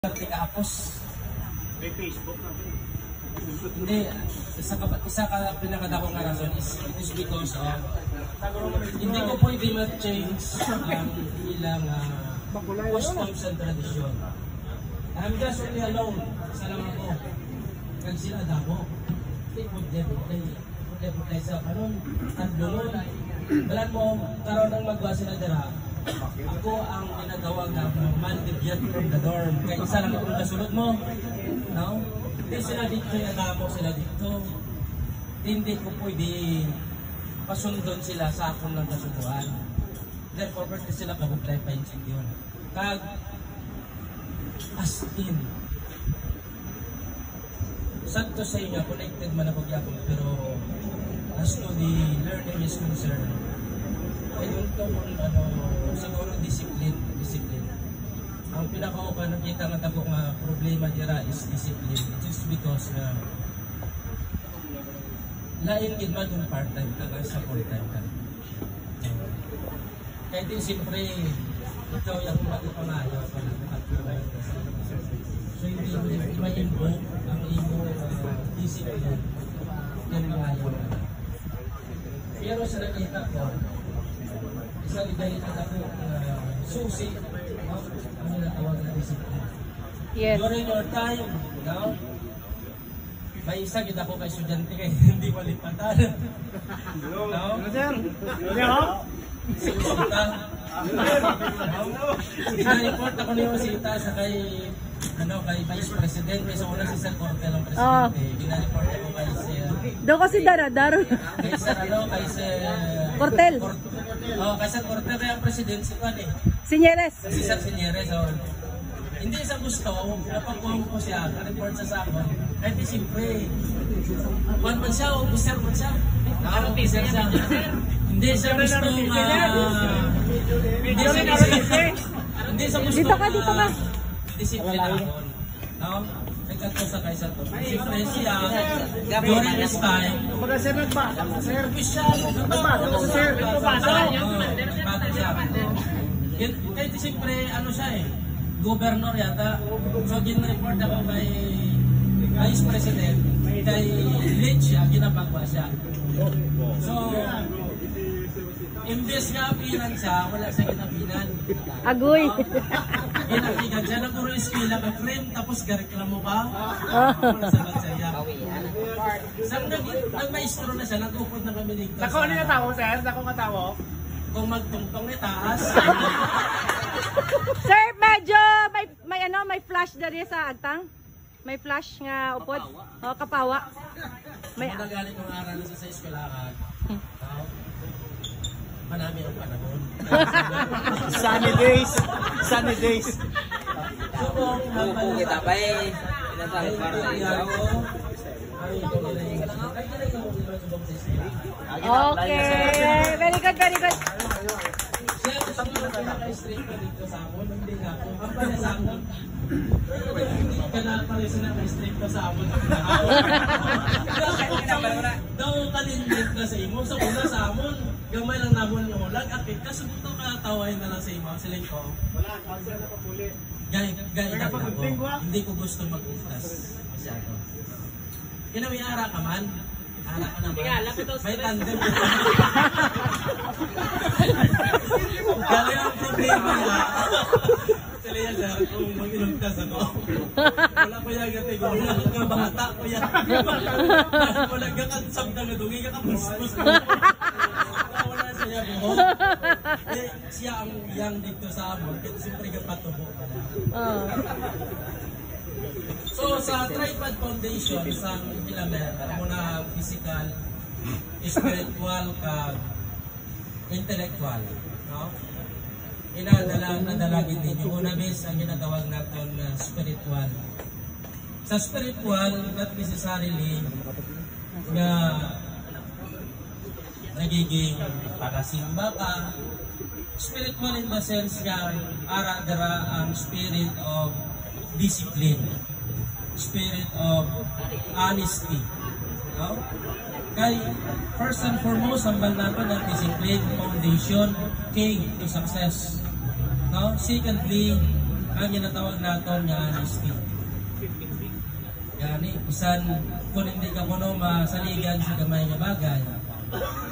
Tapos may Facebook na. hindi, isa ka pinakadakong nga rason is it is because of hindi ko pwede ma-change ang ilang customs and tradition. I'm just only alone. Isa lang ako. Kag sila dako. Hindi po deputay sa kanon. At doon, balan mo, karoon ang magwa sila dira. Ako ang tinatawag na man deviate from the norm. Kaya isa lang akong kasulot mo. No? Hindi sila dito, natamo sila dito. Hindi ko pwede pasundon sila sa akong ng kasubuan. Therefore, pwede sila kabuklay pa yung yun. Kag, as in, sad to say nga, connected man ako gyapon, pero as to the learning is concerned, I don't know kung siguro discipline. Ang pinaka-upa nakita nga tabo nga problema dira is discipline. Just because lain gid man yung part-time ka sa full-time ka. Kaya din siyempre, ikaw yung matupangayaw pa ng katulad. So hindi mo ma-invoke ang imo discipline ng mga ayaw. Pero sa nakita ko, isang igalit na ako susi ang natawag na discipline. Yes. During your time, no? May isa kita ko kay estudyante kay hindi malipatan. No? Si Sita. Ina-report ako niyo si Sita sa kay Vice President, kay sa una si Sir Corte lang Presidente. Ina-report ako kay Doon kasi Daro. Kay Sir kay Sir Cortel. Kay Sir Corte kaya ang President si Juan eh. Sinyeres. Si Sir Sinyeres. Hindi sa gusto, napakuha ko siya, na-report sa akin. Kahit siyempre, Juan man siya, officer man siya. Officer siya. Hindi siya gusto hindi sa gusto dito ka. Discipline ako. No? Nagkato sa kaysa to. Siyempre siya, during this time, official, bago siya. Kahit siyempre, ano siya eh, governor yata. So, gin-report ako kay Vice President, kay Lynch siya, ginapagwa siya. So, imbes nga apinan siya, wala siya ginapinan. Agoy. Ginapinan siya, nagpuro iskila ka frame, tapos gareklamo ka. Wala sa siya. Saan nag-maestro na siya, nag-upod na kami dito. Sako na tao, sir? Sako nga tao? Kung magtungtong ni taas. Sir, medyo may flash dali sa agtang. May flash nga upod. Kapawa. May nagalit ng aral na sa eskwelahan. Manami ang panahon. Sunny days. So kung kita pa eh. Pinatawag para sa ikaw. Okay. Very good. Siya gusto mo na naka-straight ka dito sa amon. Hindi nga ako. Ang pala sa amon. Hindi ka na pala siya naka-straight ka sa amon. Daw kalindit ka sa imo. Sa una sa amon. Gamay lang namon yung hulag. Akit ka. Subuto ka tawahin na lang sa imo. Siling ko. Wala, cancel na papuli. Gaya ako. Hindi ko gusto mag-uftas. Masyado. Kinawiyara ka man. Ara ka naman. May tandem. Kaya ang problema niya. Sila yan sir, kung mag-inugtas ako. Wala ko yan gati ko. Wala ko nga bata ko yan. Wala ka kansam na gadungi ka kapuspos. Wala siya buhok. Siya ang yang dito sa amon. Kaya siyempre ka patubo ka na. So sa Tripod Foundation, isang filament, muna physical, spiritual, intellectual. No? Nadalagin ninyo. Una bes, ang ginatawag natin na spiritual. Sa spiritual, not necessarily na nagiging parasimba ka. Spiritual in the sense nga ara-dara ang spirit of discipline. Spirit of honesty. No? Kay first and foremost, ang natin ang discipline, foundation, key to success. No? Secondly, ang ginatawag naton nga honesty. Gani, bisan kung hindi ka kuno masaligan sa gamay nga bagay,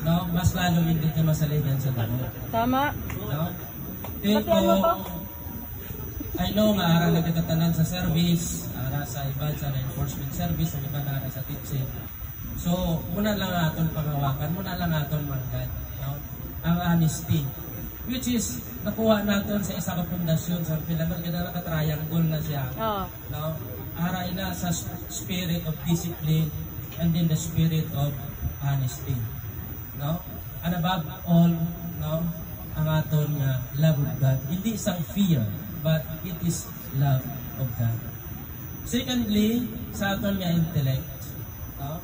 no, mas lalo hindi ka masaligan sa damo. Tama. No? Pero, I know nga ara nagkatatanan sa service, ara sa iba sa enforcement service, ang iba na sa teaching. So, muna lang aton pangawakan, muna lang aton manggad, no? Ang honesty. Which is, nakuha natin sa isang pundasyon sa Pilaman, kaya naka-triangle na siya. Oo. No? Haray na sa spirit of discipline and then the spirit of honesty. No? And above all, no, ang aton nga love of God. Hindi isang fear, but it is love of God. Secondly, sa aton nga intellect. No?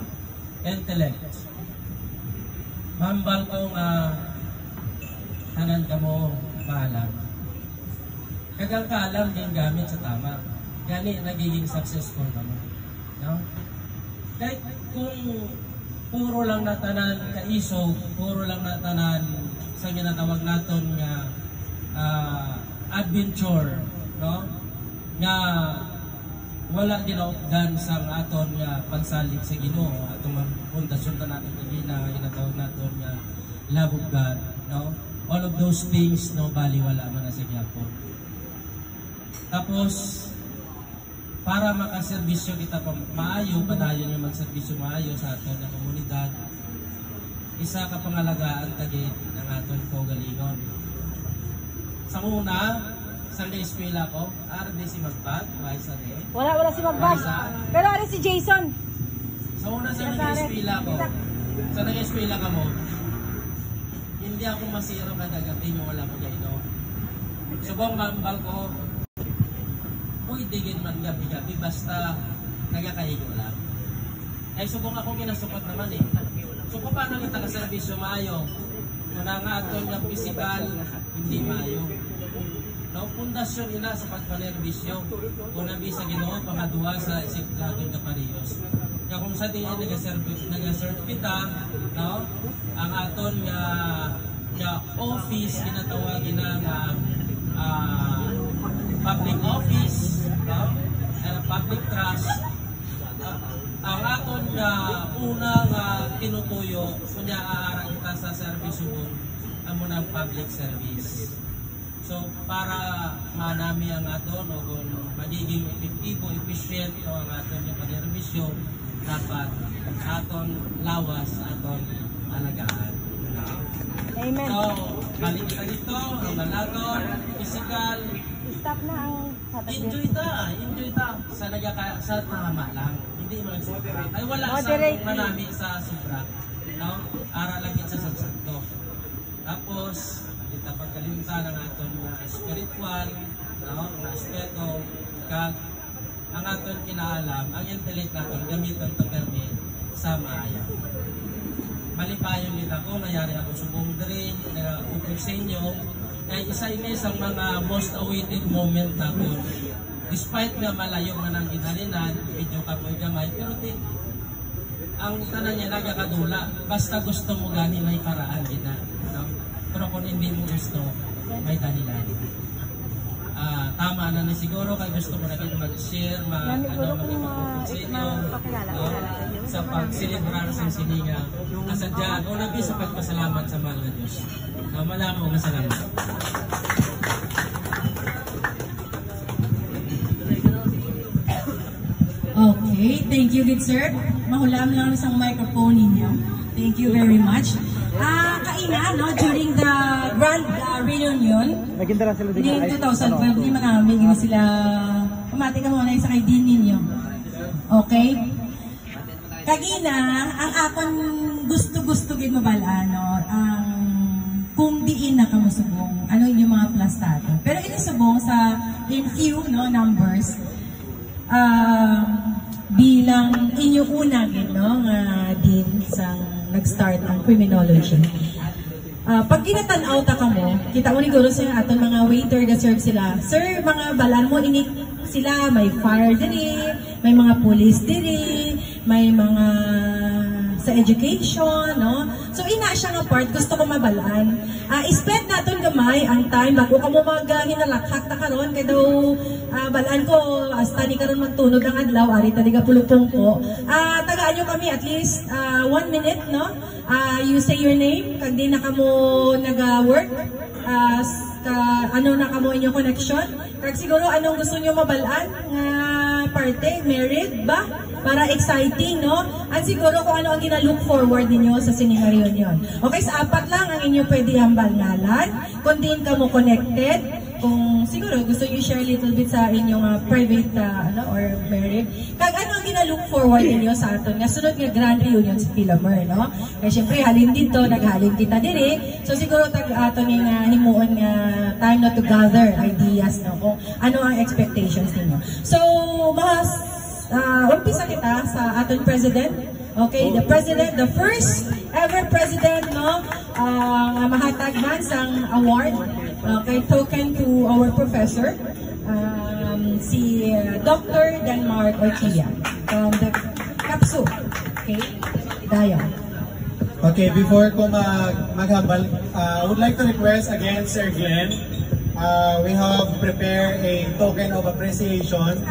Intellect. Mambal ko nga tanan ka mo maalam. Kagang kaalam din gamit sa tama. Gani nagiging successful ka mo. No? Kahit kung puro lang natanan kaisog, puro lang natanan sa ginatawag naton nga adventure, no? Nga wala ginautdan sa aton nga pagsalig sa Ginoo, atong pundasyon ta natin kagina ginatawag naton nga love of God, no? All of those things, no, baliwala man na sa gyapon. Tapos, para makaserbisyo kita pa maayo, padayon yung magserbisyo maayo sa aton na komunidad, isa ka pangalagaan tagit ng aton kaugalingon. Sa una, sa eskwela ko, RD si Magbat, Maisa de. Wala si Magbag. Pero ari si Jason. Sa una sa eskwela ko, sa eskwela ka mo, hindi ako masiro kada gabi mo wala mo gainom. Subong mambal ko, pwede gin man gabi-gabi basta nagakaigo lang. Ay subong ako ginasukot naman eh. So kung paano kita kaservisyo maayo, muna nga aton nga physical, hindi maayo. No, pundasyon ina sa pagpanerbisyo. Kung nabi sa Ginoo, pangaduwa sa isip natin kapariyos. Kaya kung sa tingin nag-serve kita, no, ang aton nga office, kinatawagin na public office, no, public trust, ang aton nga unang tinutuyo, kunya aarang kita sa service mo, ang munang public service. So, para manami ang aton o kung magiging epektibo, efficient o ang aton yung panerbisyo, dapat aton lawas, aton alagaan. Amen. So, balik kita dito, ang balaton, physical, Stop na ang enjoy ta sa tama lang. Hindi mo sobra. Ay wala Moderate. sa manami sa sobra. No? Ara lang yun sa sakto. Tapos, kita pagkalimtan ng aton spiritual, no? Na aspeto, kag ang aton kinaalam, ang intellect natin gamiton to permi sa maaya. Malipayon din ako, nangyari ako subong diri, upong sa inyo, ay isa ini sa mga most awaited moment natin. Despite nga malayo man ang ginalinan, medyo kapoy gamay, pero ang tanan niya nagakadula, basta gusto mo gani may paraan ina. No? Pero kung hindi mo gusto, may dahilan. Tama na siguro kay gusto mo na kayo mag-share, mag-ipagpupun sa inyo, no? Sa pag-celebrar sa sininga. Kasadya, o nabi sa pagpasalamat sa mahal na Diyos. Malamo na salamat. Okay, thank you good sir. Mahulam lang isang microphone ninyo. Thank you very much. Kaina, no, during the grand reunion in 2012, di marami gina sila pamati ka muna sa kay din ninyo. Okay? Kagina, ang akon gusto-gusto gid mabala, no, ang kung diin na kamusubong, ano yung mga plastato. Pero inisubong sa in few, no, numbers, bilang inyong una gid, no, nga din sa nag-start ang criminology. Pag ginatanaw ta ka mo, kita mo siguro sa aton mga waiter na serve sila. Sir, mga balan mo, ini sila, may fire diri, may mga police diri, may mga sa education, no? So ina siya nga part gusto ko mabalaan. I-spend naton gamay ang time bago ka mo hinalakhak ta karon kay daw balaan ko hasta ni karon magtunog ang adlaw ari tali ka pulupong ko. Tagaan nyo kami at least 1 minute, no? You say your name kag di na kamo naga-work. Ano na kamo inyong connection? Kag siguro anong gusto nyo mabalaan nga parte, married ba? Para exciting, no? At siguro kung ano ang gina-look forward ninyo sa Sinima Reunion. Okay, sa 4 lang ang inyo pwede hambal ngalan. Kung din ka mo connected, kung siguro gusto nyo share a little bit sa inyong private or married. Kag ano ang gina-look forward ninyo sa aton nga sunod nga grand reunion sa Philomer, no? Kaya syempre halin dito, naghalin kita diri. So siguro aton yung himuon nga time na to gather ideas, no? Kung ano ang expectations ninyo. So, umpisa kita sa aton president. Okay, the president, the first ever president, no, mahatag man sang award, okay, token to our professor, si Dr. Denmark Orchilla from the KAPSU. Okay, Dayo. Okay, before ko maghambal, I would like to request again, Sir Glenn, we have prepared a token of appreciation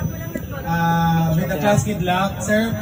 with the class kidlock. Sir,